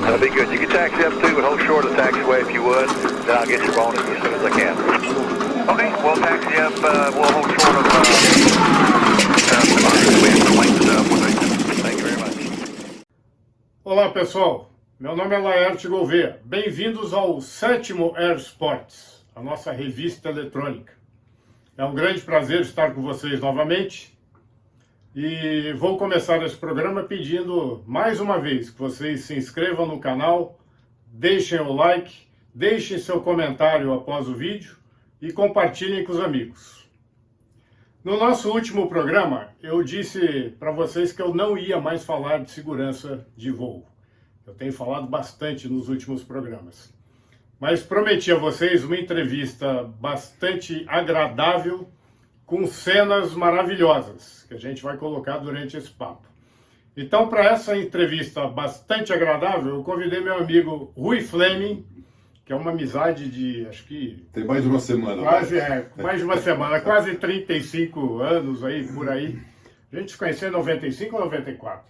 That'll be good. You can taxi up too, but hold short of the taxiway if you would. Then I'll get your bonus as soon as I can. Okay, we'll taxi up. We'll hold short of Thank you very much. Olá pessoal, meu nome é Laerte Gouveia. Bem-vindos ao 7º Air Sports, a nossa revista eletrônica. É um grande prazer estar com vocês novamente. E vou começar esse programa pedindo mais uma vez que vocês se inscrevam no canal, deixem o like, deixem seu comentário após o vídeo e compartilhem com os amigos. No nosso último programa, eu disse para vocês que eu não ia mais falar de segurança de voo. Eu tenho falado bastante nos últimos programas. Mas prometi a vocês uma entrevista bastante agradável, com cenas maravilhosas, que a gente vai colocar durante esse papo. Então, para essa entrevista bastante agradável, eu convidei meu amigo Rui Fleming, que é uma amizade de, acho que... Tem mais de uma semana. Quase, mais de uma semana, quase 35 anos aí, por aí. A gente se conheceu em 95 ou 94?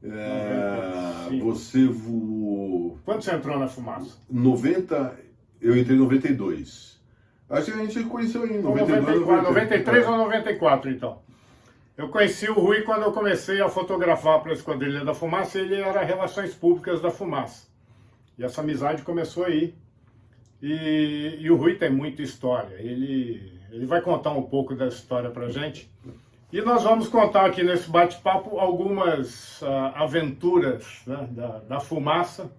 95. Você voou... Quando você entrou na fumaça? 90, eu entrei em 92. Acho que a gente se conheceu em 93 ou 94, então. Eu conheci o Rui quando eu comecei a fotografar para a Esquadrilha da Fumaça, ele era Relações Públicas da Fumaça. E essa amizade começou aí. E o Rui tem muita história. Ele vai contar um pouco dessa história para a gente. E nós vamos contar aqui nesse bate-papo algumas aventuras, né, da fumaça.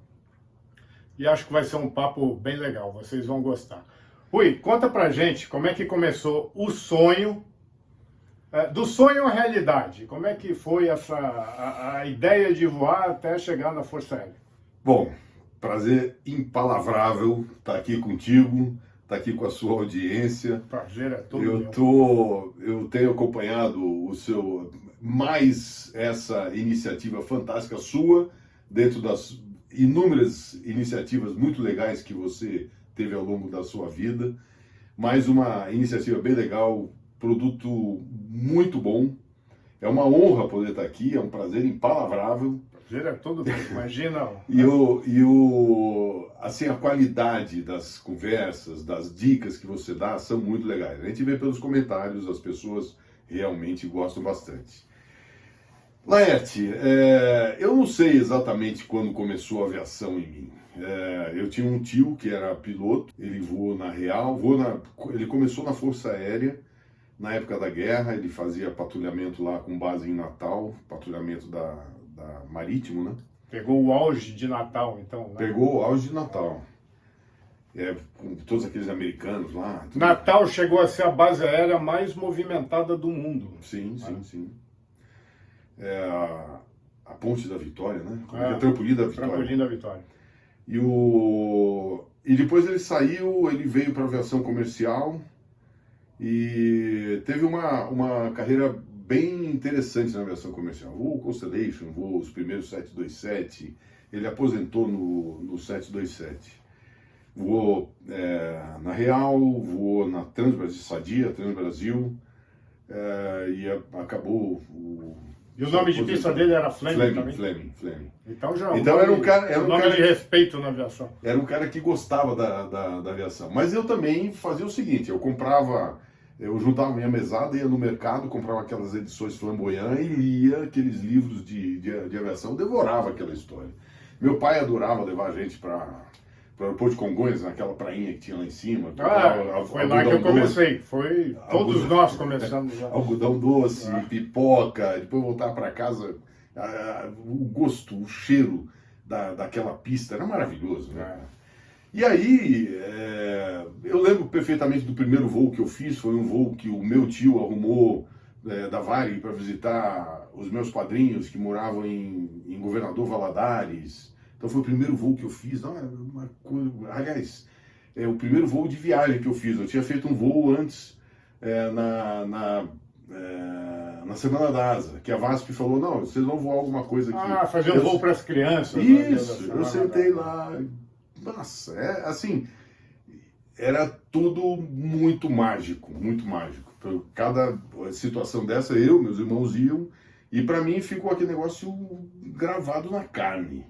E acho que vai ser um papo bem legal, vocês vão gostar. Rui, conta pra gente como é que começou o sonho, do sonho à realidade. Como é que foi a ideia de voar até chegar na Força Aérea? Bom, prazer impalavrável estar aqui contigo, estar aqui com a sua audiência. Prazer é todo meu. Eu tenho acompanhado mais essa iniciativa fantástica sua, dentro das inúmeras iniciativas muito legais que você teve ao longo da sua vida. Mais uma iniciativa bem legal, produto muito bom. É uma honra poder estar aqui, é um prazer impalavrável. Prazer é todo meu, imagina. Assim, a qualidade das conversas, das dicas que você dá são muito legais. A gente vê pelos comentários, as pessoas realmente gostam bastante. Laerte, eu não sei exatamente quando começou a aviação em mim. Eu tinha um tio que era piloto, ele voou na Real, ele começou na Força Aérea, na época da guerra, ele fazia patrulhamento lá com base em Natal, patrulhamento da Marítimo, né? Pegou o auge de Natal, então. Né? Pegou o auge de Natal. Com todos aqueles americanos lá. Natal chegou a ser a base aérea mais movimentada do mundo. Sim, sim, sim. A Ponte da Vitória, né? A Trampolim da Vitória. Trampolim da Vitória. E depois ele saiu, ele veio para a aviação comercial e teve uma carreira bem interessante na aviação comercial. Voou Constellation, voou os primeiros 727, ele aposentou no 727. Voou na Real, voou na Transbrasil, Sadia, Transbrasil, e acabou... E o nome de pista dele era Fleming também? Fleming. Então era um cara de respeito na aviação. Era um cara que gostava da aviação. Mas eu também fazia o seguinte, eu juntava minha mesada, ia no mercado, comprava aquelas edições Flamboyant e lia aqueles livros de aviação, devorava aquela história. Meu pai adorava levar a gente para o aeroporto de Congonhas, naquela prainha que tinha lá em cima. Foi lá que eu comecei. Todos nós começamos lá. Algodão doce, pipoca, depois voltar para casa, o gosto, o cheiro daquela pista era maravilhoso, né? E aí, eu lembro perfeitamente do primeiro voo que eu fiz, foi um voo que o meu tio arrumou da Varig para visitar os meus padrinhos que moravam em Governador Valadares. Então foi o primeiro voo que eu fiz. Aliás, o primeiro voo de viagem que eu fiz. Eu tinha feito um voo antes na Semana da Asa, que a VASP falou, não, vocês vão voar alguma coisa aqui. Fazer um voo para as crianças. Isso, eu sentei lá. Nossa, assim, era tudo muito mágico, muito mágico. Então, cada situação dessa, meus irmãos iam, e para mim ficou aquele negócio gravado na carne.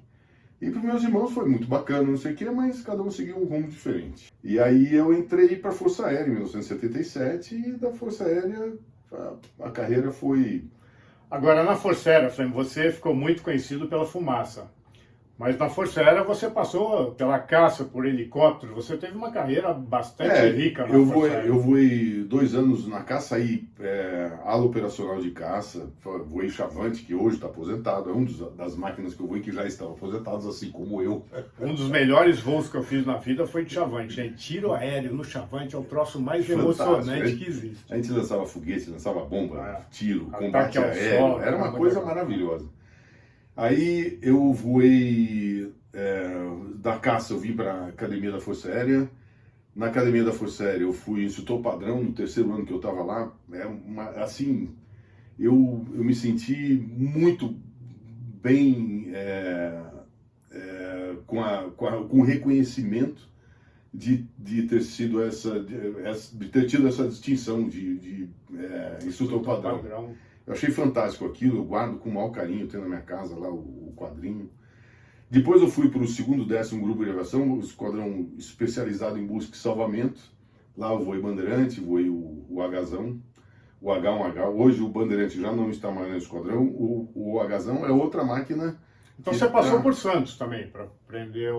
E para os meus irmãos foi muito bacana, não sei o quê, mas cada um seguiu um rumo diferente. E aí eu entrei para a Força Aérea em 1977 e da Força Aérea a carreira foi... Agora, na Força Aérea, Flamengo, você ficou muito conhecido pela fumaça. Mas na Força Aérea você passou pela caça por helicóptero, você teve uma carreira bastante rica na Força Aérea. Eu voei 2 anos na caça aí, ala operacional de caça, voei Chavante, que hoje está aposentado, é das máquinas que eu voei que já estão aposentados, assim como eu. Um dos melhores voos que eu fiz na vida foi de Chavante, gente. Tiro aéreo no Chavante é o troço mais emocionante que existe. A gente lançava foguete, lançava bomba, tiro, Ataque combate ao aéreo, solo, era uma coisa maravilhosa. Aí eu voei da caça, eu vim para a Academia da Força Aérea. Na Academia da Força Aérea eu fui instrutor padrão no 3º ano que eu estava lá. Assim, eu me senti muito bem com o reconhecimento de ter sido de ter tido essa distinção de instrutor padrão. Eu achei fantástico aquilo, eu guardo com o maior carinho, tenho na minha casa lá o quadrinho. Depois eu fui para o 2º 10º Grupo de Aviação, o esquadrão especializado em busca e salvamento. Lá eu voei Bandeirante, voei o Hzão, o H1H. Hoje o Bandeirante já não está mais no esquadrão, o Hzão é outra máquina. Então você passou por Santos também, para aprender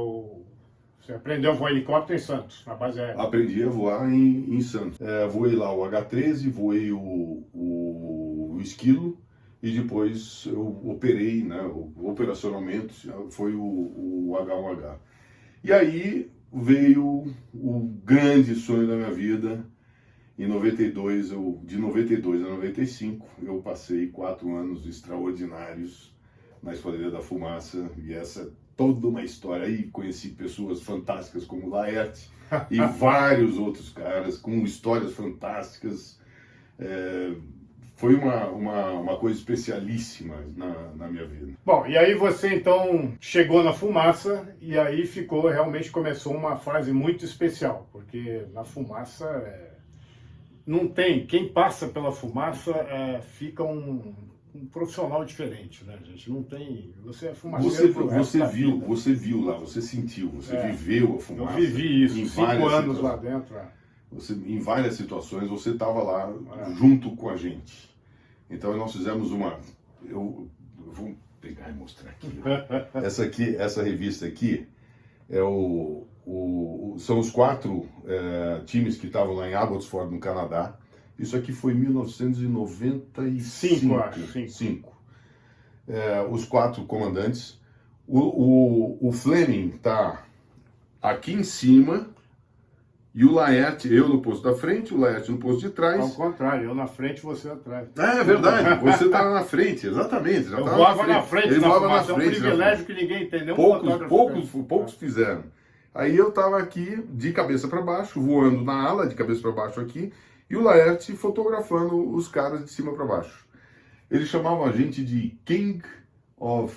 Você aprendeu a voar helicóptero em Santos, na base aérea? Aprendi a voar em Santos. Voei lá o H-13, voei o Esquilo e depois eu operei, né, operacionalmente, foi o H1H. E aí veio o grande sonho da minha vida. Em 92, de 92 a 95, eu passei 4 anos extraordinários na Esquadrilha da Fumaça, e essa é toda uma história. Aí conheci pessoas fantásticas como Laerte e vários outros caras com histórias fantásticas. Foi uma coisa especialíssima na minha vida. Bom, e aí você então chegou na fumaça e aí realmente começou uma fase muito especial, porque na fumaça não tem, quem passa pela fumaça fica um profissional diferente, né, gente? Não tem, você é fumaceiro. Você viu lá, você sentiu, você viveu a fumaça. Eu vivi isso, 5 anos lá dentro. Em várias situações você estava lá junto com a gente. Então nós fizemos eu vou pegar e mostrar aqui. Essa revista aqui são os 4 times que estavam lá em Abbotsford, no Canadá. Isso aqui foi em 1995. Os 4 comandantes. O Fleming está aqui em cima. E o Laerte, eu no posto da frente, o Laerte no posto de trás. Ao contrário, eu na frente, você atrás. É verdade, você estava na frente, exatamente. Eu voava na frente, ele voava na frente. É um privilégio que ninguém entendeu. Poucos fizeram. Aí eu estava aqui de cabeça para baixo, voando na ala, de cabeça para baixo aqui, e o Laerte fotografando os caras de cima para baixo. Eles chamavam a gente de King of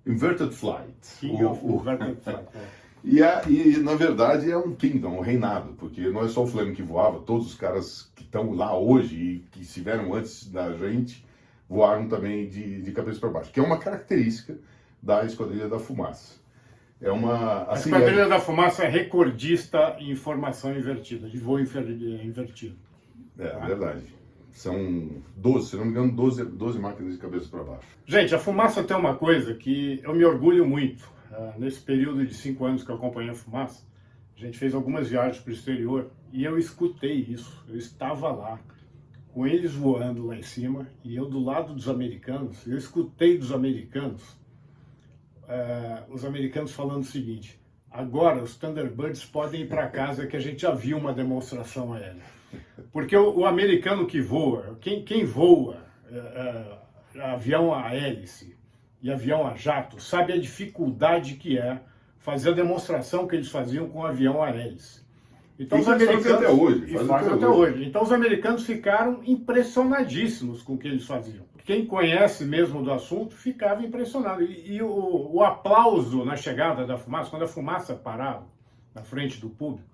Inverted Flight. Inverted Flight. E na verdade é um kingdom, um reinado, porque não é só o Fleming que voava, todos os caras que estão lá hoje e que estiveram antes da gente voaram também de cabeça para baixo, que é uma característica da Esquadrilha da Fumaça. A Esquadrilha da Fumaça é recordista em formação invertida, de voo invertido. Verdade. São 12, se não me engano, 12 máquinas de cabeça para baixo. Gente, a fumaça tem uma coisa que eu me orgulho muito. Nesse período de 5 anos que eu acompanhei a fumaça, a gente fez algumas viagens para o exterior e eu escutei isso. Eu estava lá, com eles voando lá em cima e eu do lado dos americanos. Eu escutei dos americanos, os americanos falando o seguinte: agora os Thunderbirds podem ir para casa que a gente já viu uma demonstração aérea. Porque o americano que voa, quem voa avião a hélice e avião a jato, sabe a dificuldade que é fazer a demonstração que eles faziam com o avião a hélice. Então, os americanos fazem até hoje. Então os americanos ficaram impressionadíssimos com o que eles faziam. Quem conhece mesmo do assunto ficava impressionado. E o aplauso na chegada da fumaça, quando a fumaça parava na frente do público,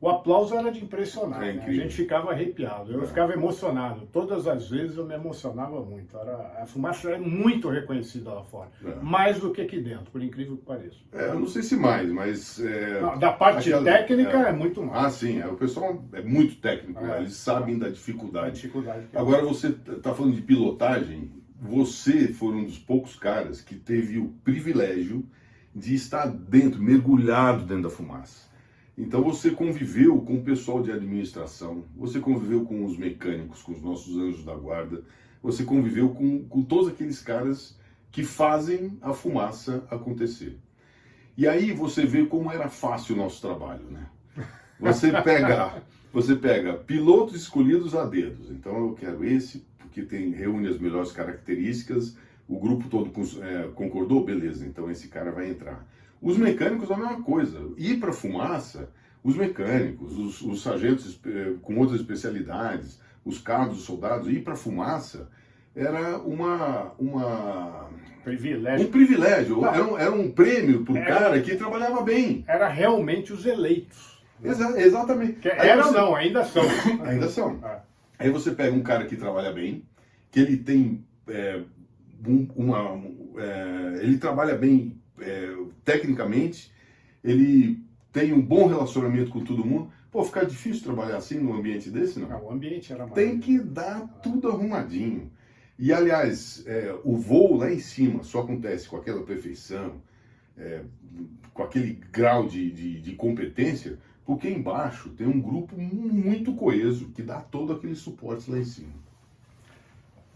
o aplauso era de impressionar, É né? A incrível. gente ficava arrepiado, eu ficava emocionado. Todas as vezes eu me emocionava muito. A fumaça é muito reconhecida lá fora, mais do que aqui dentro, por incrível que pareça. Eu não sei se mais, mas... Não, da parte técnica é muito mais. Ah, sim, o pessoal é muito técnico, lá, eles sabem da A dificuldade. dificuldade que Agora você está falando de pilotagem, você foi um dos poucos caras que teve o privilégio de estar dentro, mergulhado dentro da fumaça. Então você conviveu com o pessoal de administração, você conviveu com os mecânicos, com os nossos anjos da guarda, você conviveu com todos aqueles caras que fazem a fumaça acontecer. E aí você vê como era fácil o nosso trabalho, né? Você pega pilotos escolhidos a dedos. Então eu quero esse, porque reúne as melhores características, o grupo todo concordou, beleza, então esse cara vai entrar. Os mecânicos a mesma coisa. Ir para fumaça, os mecânicos, os sargentos com outras especialidades, os cabos, os soldados, ir para fumaça era um privilégio. Era um prêmio para o cara que trabalhava bem. era realmente os eleitos. Exatamente. Não, ainda são. Ainda são. Aí você pega um cara que trabalha bem, que ele tem ele trabalha bem tecnicamente, ele tem um bom relacionamento com todo mundo. Pô, fica difícil trabalhar assim num ambiente desse, não? Não, o ambiente era Tem que dar tudo arrumadinho. E, aliás, o voo lá em cima só acontece com aquela perfeição, com aquele grau de competência, porque embaixo tem um grupo muito coeso que dá todo aquele suporte lá em cima.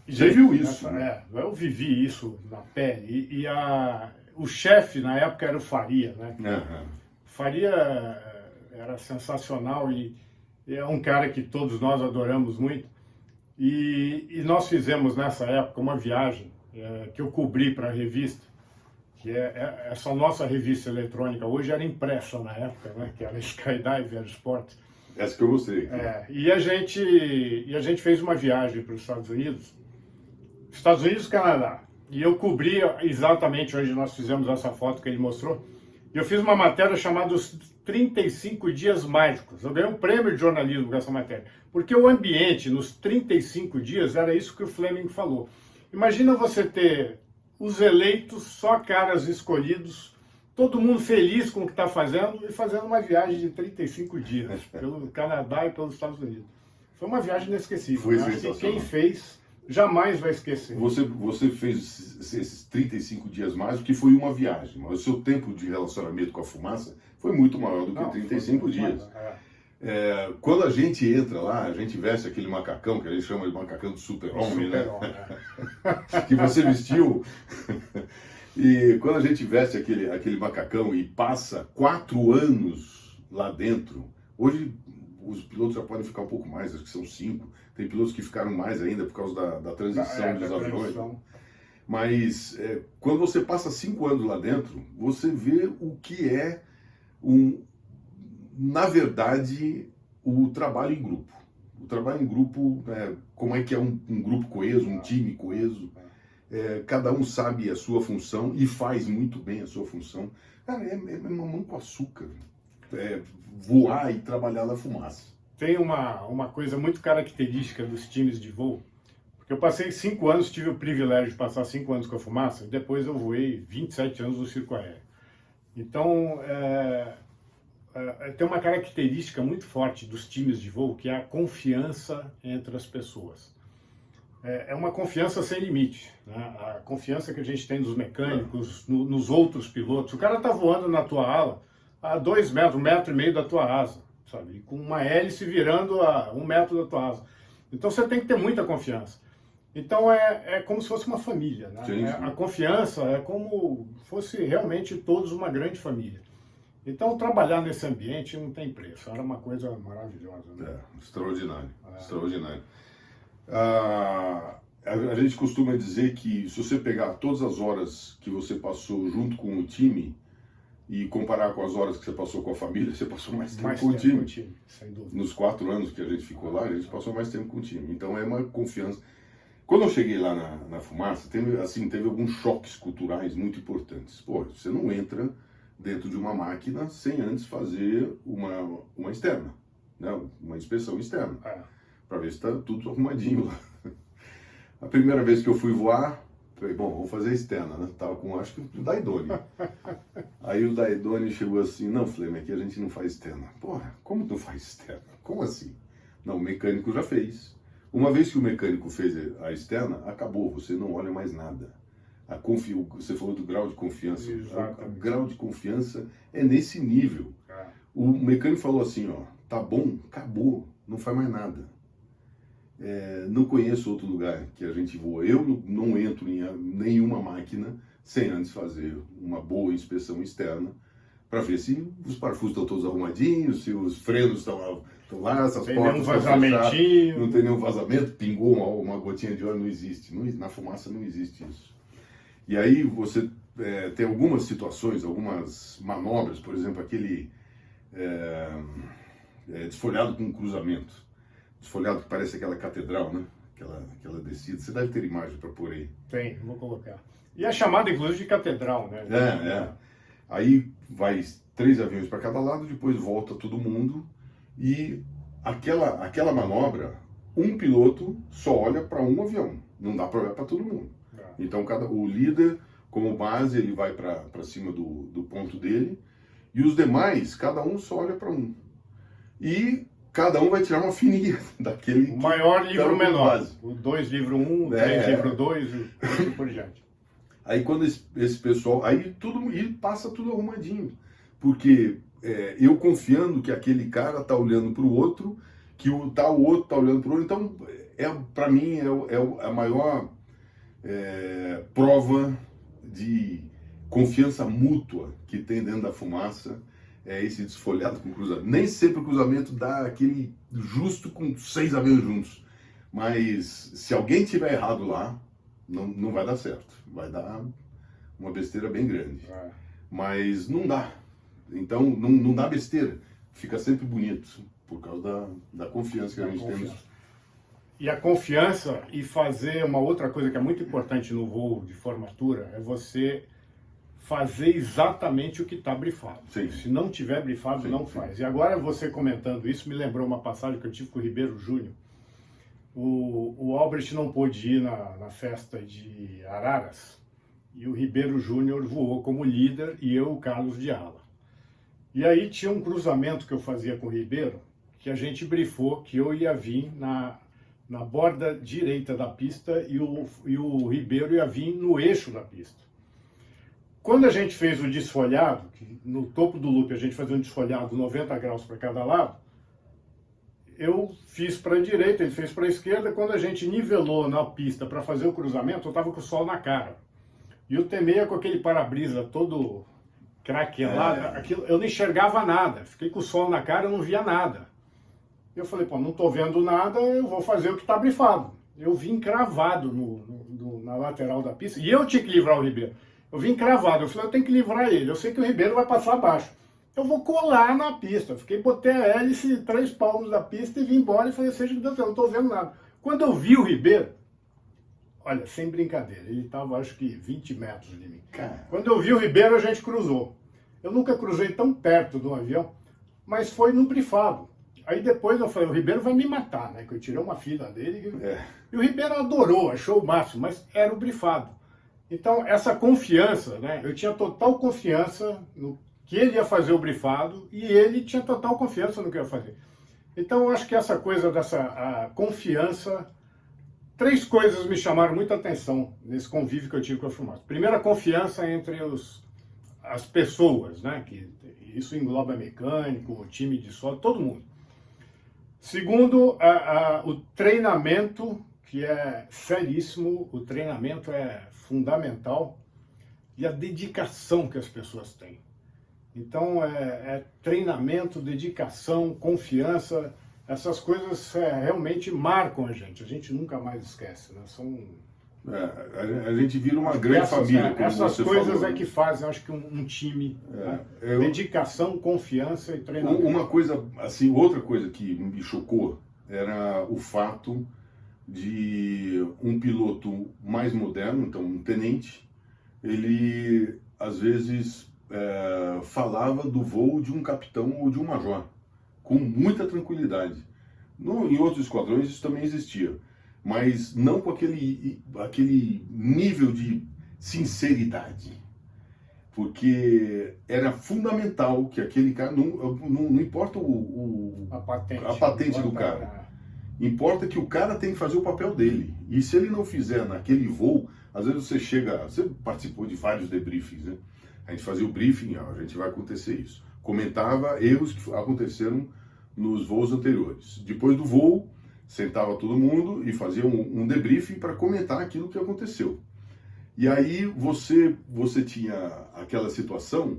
Você viu isso? Né? Eu vivi isso na pele. E o chefe, na época, era o Faria, né? Uhum. Faria era sensacional e é um cara que todos nós adoramos muito. E nós fizemos nessa época uma viagem que eu cobri para a revista, que essa nossa revista eletrônica hoje era impressa na época, né? Que era Skydive Sports. Essa que eu mostrei. E a gente fez uma viagem para os Estados Unidos e Canadá. E eu cobri exatamente onde nós fizemos essa foto que ele mostrou. E eu fiz uma matéria chamada Os 35 Dias Mágicos. Eu ganhei um prêmio de jornalismo com essa matéria. Porque o ambiente nos 35 dias era isso que o Fleming falou. Imagina você ter os eleitos, só caras escolhidos, todo mundo feliz com o que está fazendo e fazendo uma viagem de 35 dias pelo Canadá e pelos Estados Unidos. Foi uma viagem inesquecível. Foi Acho que quem fez jamais vai esquecer. Você fez esses 35 dias mais, que foi uma viagem, mas o seu tempo de relacionamento com a fumaça foi muito maior do que 35 dias. Quando a gente entra lá, a gente veste aquele macacão, que a gente chama de macacão do super-homem, né? Que você vestiu. E quando a gente veste aquele macacão e passa 4 anos lá dentro, hoje os pilotos já podem ficar um pouco mais, acho que são 5. Tem pilotos que ficaram mais ainda por causa da transição dos aviões. Mas quando você passa 5 anos lá dentro, você vê o que é, na verdade, o trabalho em grupo. O trabalho em grupo, como é que é um grupo coeso, um time coeso. Cada um sabe a sua função e faz muito bem a sua função. Cara, é mamão com açúcar. Voar e trabalhar na fumaça. Tem uma coisa muito característica dos times de voo, porque eu passei 5 anos, tive o privilégio de passar 5 anos com a fumaça, e depois eu voei 27 anos no circo aéreo. Então, tem uma característica muito forte dos times de voo, que é a confiança entre as pessoas. É uma confiança sem limite, né? A confiança que a gente tem nos mecânicos, nos outros pilotos. O cara está voando na tua ala a 2 metros, 1,5 metros da tua asa, sabe? Com uma hélice virando a 1 metro da tua asa. Então você tem que ter muita confiança. Então é como se fosse uma família, né? Sim. A confiança é como fosse realmente todos uma grande família. Então trabalhar nesse ambiente não tem preço, era uma coisa maravilhosa, né? Extraordinário, extraordinário. A gente costuma dizer que se você pegar todas as horas que você passou junto com o time e comparar com as horas que você passou com a família, você passou mais tempo com o time. Sem dúvida. Nos 4 anos que a gente ficou lá, a gente passou mais tempo com o time. Então é uma confiança. Quando eu cheguei lá na fumaça, teve alguns choques culturais muito importantes. Pô, você não entra dentro de uma máquina sem antes fazer uma externa, né? Uma inspeção externa, para ver se está tudo arrumadinho lá. A primeira vez que eu fui voar, falei, bom, vou fazer externa, né? Tava com, acho que o Daidoni. Aí o Daidoni chegou assim, não, Fleme, aqui a gente não faz externa. Porra, como tu faz externa? Como assim? Não, o mecânico já fez. Uma vez que o mecânico fez a externa, acabou, você não olha mais nada. Você falou do grau de confiança. O grau de confiança é nesse nível. O mecânico falou assim, ó, tá bom, acabou, não faz mais nada. Não conheço outro lugar que a gente voa. Eu não entro em nenhuma máquina sem antes fazer uma boa inspeção externa para ver se os parafusos estão todos arrumadinhos, se os frenos estão lá, essas portas estão fechadas, não tem nenhum vazamento, pingou uma gotinha de óleo, não existe. Na fumaça não existe isso. E aí você tem algumas situações, algumas manobras, por exemplo, aquele desfolhado com cruzamento. Desfolhado que parece aquela catedral, né? Aquela descida. Você deve ter imagem para pôr aí. Tem, vou colocar. E é chamada, inclusive, de catedral, né? Aí vai 3 aviões para cada lado, depois volta todo mundo. E aquela manobra, um piloto só olha para um avião. Não dá para olhar para todo mundo. Então, o líder, como base, ele vai para cima do ponto dele. E os demais, cada um só olha para um. E cada um vai tirar uma fininha daquele... O maior livro menor. O 2 livro 1, o 3 livro 2 e assim por diante. Aí quando esse pessoal... Aí passa tudo arrumadinho. Porque eu confiando que aquele cara tá olhando para o outro, que o outro tá olhando para o outro. Então, para mim, é a maior prova de confiança mútua que tem dentro da fumaça. É esse desfolhado com cruzamento. Nem sempre o cruzamento dá aquele justo com 6 aviões juntos. Mas se alguém tiver errado lá, não vai dar certo. Vai dar uma besteira bem grande. Mas não dá. Então não dá besteira. Fica sempre bonito. Por causa da confiança que a gente tem. E a confiança e fazer uma outra coisa que é muito importante no voo de formatura é você fazer exatamente o que está brifado. Sim. Se não tiver brifado, não faz. E agora você comentando isso, me lembrou uma passagem que eu tive com o Ribeiro Júnior. O Albrecht não pôde ir na festa de Araras, e o Ribeiro Júnior voou como líder, e eu, o Carlos de ala. E aí tinha um cruzamento que eu fazia com o Ribeiro, que a gente brifou que eu ia vir na borda direita da pista, e o Ribeiro ia vir no eixo da pista. Quando a gente fez o desfolhado, que no topo do loop a gente fazia um desfolhado 90 graus para cada lado, eu fiz para a direita, ele fez para a esquerda. Quando a gente nivelou na pista para fazer o cruzamento, eu estava com o sol na cara. E o Temeia com aquele para-brisa todo craquelado, eu não enxergava nada. Fiquei com o sol na cara, eu não via nada. Eu falei, pô, não estou vendo nada, eu vou fazer o que está brifado. Eu vim cravado na lateral da pista, e eu tinha que livrar o Ribeiro. Eu vim cravado, eu falei, eu tenho que livrar ele, eu sei que o Ribeiro vai passar abaixo. Eu vou colar na pista. Botei a hélice 3 palmos da pista e vim embora e falei, seja que Deus, eu não estou vendo nada. Quando eu vi o Ribeiro, olha, sem brincadeira, ele estava acho que 20 metros de mim. Quando eu vi o Ribeiro, a gente cruzou. Eu nunca cruzei tão perto do avião, mas foi no brifado. Aí depois eu falei, o Ribeiro vai me matar, né? Que eu tirei uma fila dele. E o Ribeiro adorou, achou o máximo, mas era o brifado. Então, essa confiança, né? Eu tinha total confiança no que ele ia fazer o brifado e ele tinha total confiança no que eu ia fazer. Então, eu acho que essa coisa dessa confiança... 3 coisas me chamaram muita atenção nesse convívio que eu tive com a fumaça. Primeiro, a confiança entre as pessoas, né? Que isso engloba mecânico, o time de solo, todo mundo. Segundo, o treinamento, que é seríssimo, o treinamento é fundamental, e a dedicação que as pessoas têm. Então, treinamento, dedicação, confiança, essas coisas realmente marcam a gente nunca mais esquece, né? A gente vira uma grande família, como essas você coisas falou. Que fazem, acho que um time, né? Dedicação, confiança e treinamento. Uma coisa, assim, outra coisa que me chocou era o fato de um piloto mais moderno, então um tenente, ele às vezes falava do voo de um capitão ou de um major, com muita tranquilidade. Em outros esquadrões isso também existia, mas não com aquele nível de sinceridade. Porque era fundamental que aquele cara, não importa a patente do cara, importa que o cara tem que fazer o papel dele. E se ele não fizer naquele voo, às vezes você participou de vários debriefings, né? A gente fazia o briefing, a gente vai acontecer isso. Comentava erros que aconteceram nos voos anteriores. Depois do voo, sentava todo mundo e fazia um debriefing para comentar aquilo que aconteceu. E aí você tinha aquela situação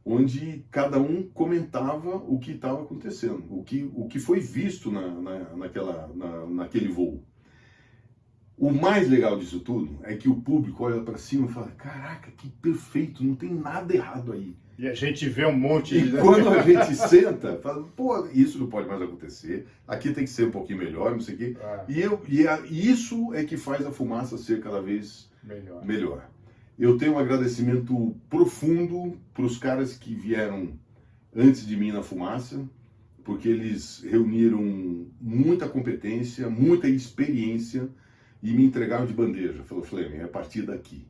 onde cada um comentava o que estava acontecendo, o que foi visto naquele voo. O mais legal disso tudo é que o público olha para cima e fala: caraca, que perfeito, não tem nada errado aí. E a gente vê um monte de... E quando a gente senta, fala: pô, isso não pode mais acontecer, aqui tem que ser um pouquinho melhor, não sei o quê. E isso é que faz a fumaça ser cada vez melhor. Eu tenho um agradecimento profundo para os caras que vieram antes de mim na fumaça, porque eles reuniram muita competência, muita experiência e me entregaram de bandeja. Falou: Fleming, é a partir daqui.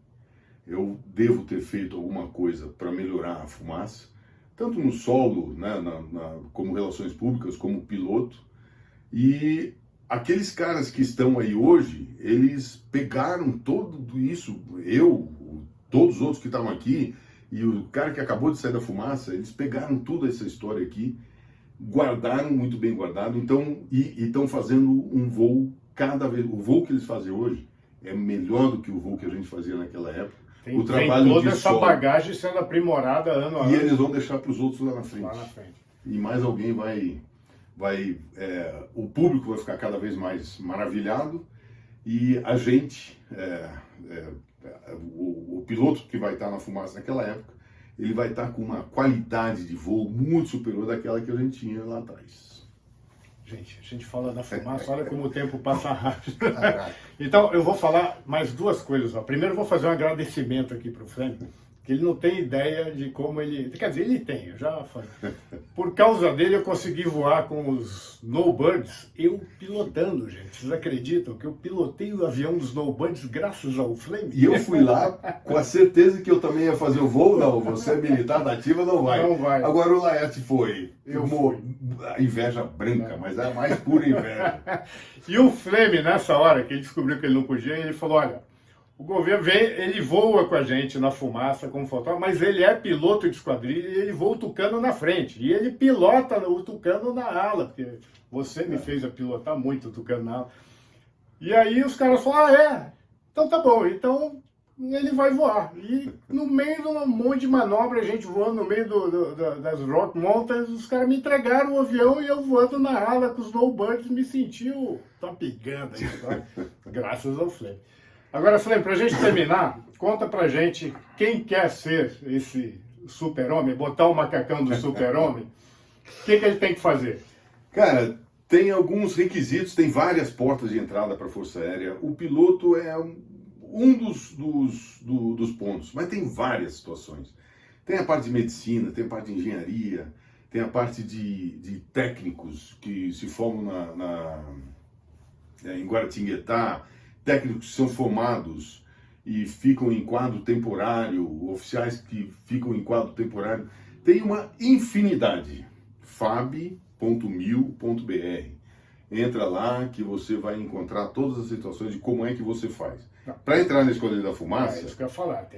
Eu devo ter feito alguma coisa para melhorar a fumaça, tanto no solo, né, como relações públicas, como piloto. E aqueles caras que estão aí hoje, eles pegaram tudo isso, todos os outros que estavam aqui, e o cara que acabou de sair da fumaça, eles pegaram toda essa história aqui, guardaram muito bem guardado, então, e estão fazendo um voo cada vez. O voo que eles fazem hoje é melhor do que o voo que a gente fazia naquela época. O trabalho tem toda essa bagagem sendo aprimorada ano a ano. E eles vão deixar para os outros lá na frente. E mais alguém o público vai ficar cada vez mais maravilhado, e a gente, o piloto que vai estar na fumaça naquela época, ele vai estar com uma qualidade de voo muito superior daquela que a gente tinha lá atrás. Gente, a gente fala da fumaça, olha como o tempo passa rápido. Então, eu vou falar mais duas coisas. Primeiro, eu vou fazer um agradecimento aqui para o Fleming, que ele não tem ideia de como ele... Quer dizer, ele tem, eu já falei. Por causa dele, eu consegui voar com os Snowbirds, eu pilotando, gente. Vocês acreditam que eu pilotei o avião dos Snowbirds graças ao Fleming? E eu fui lá com a certeza que eu também ia fazer o voo. Não, você é militar da ativa, não vai. Não vai. Agora o Laerte foi. A inveja branca, mas é a mais pura inveja. E o Fleming, nessa hora que ele descobriu que ele não podia, ele falou: olha, o governo vem, ele voa com a gente na fumaça como fotógrafo, mas ele é piloto de esquadrilha e ele voa o Tucano na frente. E ele pilota o Tucano na ala, porque você me fez a pilotar muito o Tucano na ala. E aí os caras falaram: então tá bom, então ele vai voar. E no meio de um monte de manobra, a gente voando no meio das Rock Mountains, os caras me entregaram o avião e eu voando na ala com os Snowbirds, me senti o Top Gun, graças ao Fleming. Agora, Fleming, pra gente terminar, conta pra gente quem quer ser esse super-homem, botar o macacão do super-homem, o que ele tem que fazer? Cara, tem alguns requisitos, tem várias portas de entrada para a Força Aérea. O piloto é um dos pontos, mas tem várias situações. Tem a parte de medicina, tem a parte de engenharia, tem a parte de técnicos que se formam em Guaratinguetá, técnicos que são formados e ficam em quadro temporário, oficiais que ficam em quadro temporário. Tem uma infinidade. fab.mil.br. Entra lá que você vai encontrar todas as situações de como é que você faz. Para entrar na Esquadrilha da Fumaça... É isso que eu ia falar.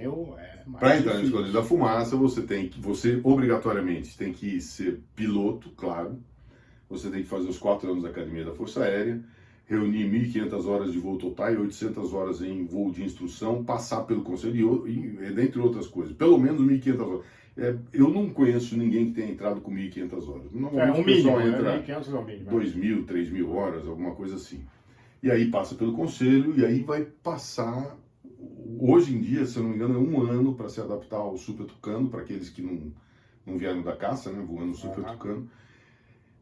Para entrar na Esquadrilha da Fumaça, você obrigatoriamente tem que ser piloto, claro. Você tem que fazer os 4 anos da Academia da Força Aérea, reunir 1.500 horas de voo total e 800 horas em voo de instrução, passar pelo conselho, e dentre outras coisas. Pelo menos 1.500 horas. Eu não conheço ninguém que tenha entrado com 1.500 horas. Normalmente o pessoal entra 2.000, 3.000 horas, alguma coisa assim. E aí passa pelo conselho e aí vai passar... Hoje em dia, se eu não me engano, é 1 ano para se adaptar ao Super Tucano, para aqueles que não vieram da caça, né, voando no Super Tucano.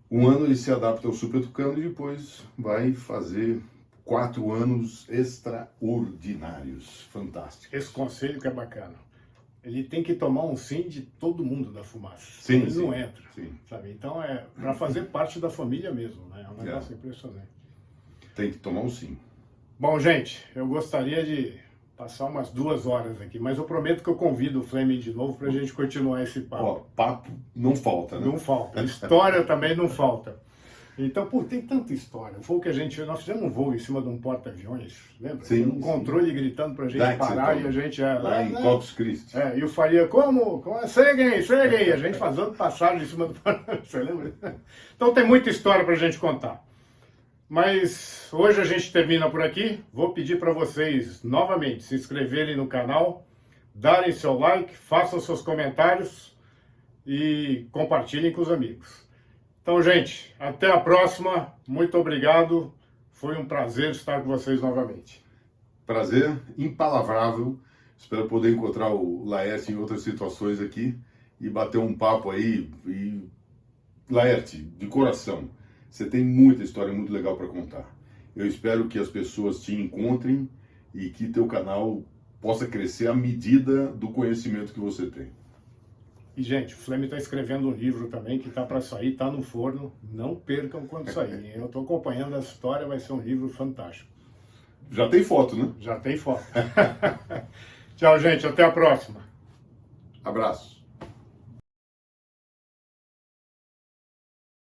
1 ano ele se adapta ao Super Tucano e depois vai fazer 4 anos extraordinários. Fantástico. Esse conselho que é bacana. ele tem que tomar um sim de todo mundo da fumaça. Sim, ele sim, não entra, sim. sabe? Então é para fazer parte da família mesmo, né? É um negócio impressionante. Tem que tomar um sim. Bom, gente, eu gostaria de passar umas 2 horas aqui, mas eu prometo que eu convido o Fleming de novo para a gente continuar esse papo. Ó, papo não falta, né? Não falta. História também não falta. Então, pô, tem tanta história. O voo que nós fizemos um voo em cima de um porta-aviões, lembra? Sim, Um controle gritando pra gente Lexington, parar e a gente... lá em Corpus Christi. E o Faria, como? Seguem, seguem. E a gente fazendo passagem em cima do porta-aviões, você lembra? Então tem muita história pra gente contar. Mas hoje a gente termina por aqui. Vou pedir para vocês novamente se inscreverem no canal, darem seu like, façam seus comentários e compartilhem com os amigos. Então, gente, até a próxima. Muito obrigado. Foi um prazer estar com vocês novamente. Prazer impalavrável. Espero poder encontrar o Laerte em outras situações aqui e bater um papo aí. E Laerte, de coração, você tem muita história muito legal para contar. Eu espero que as pessoas te encontrem e que teu canal possa crescer à medida do conhecimento que você tem. E, gente, o Fleming está escrevendo um livro também que está para sair, está no forno. Não percam quando sair. Eu estou acompanhando a história, vai ser um livro fantástico. Já tem foto, né? Já tem foto. Tchau, gente. Até a próxima. Abraço.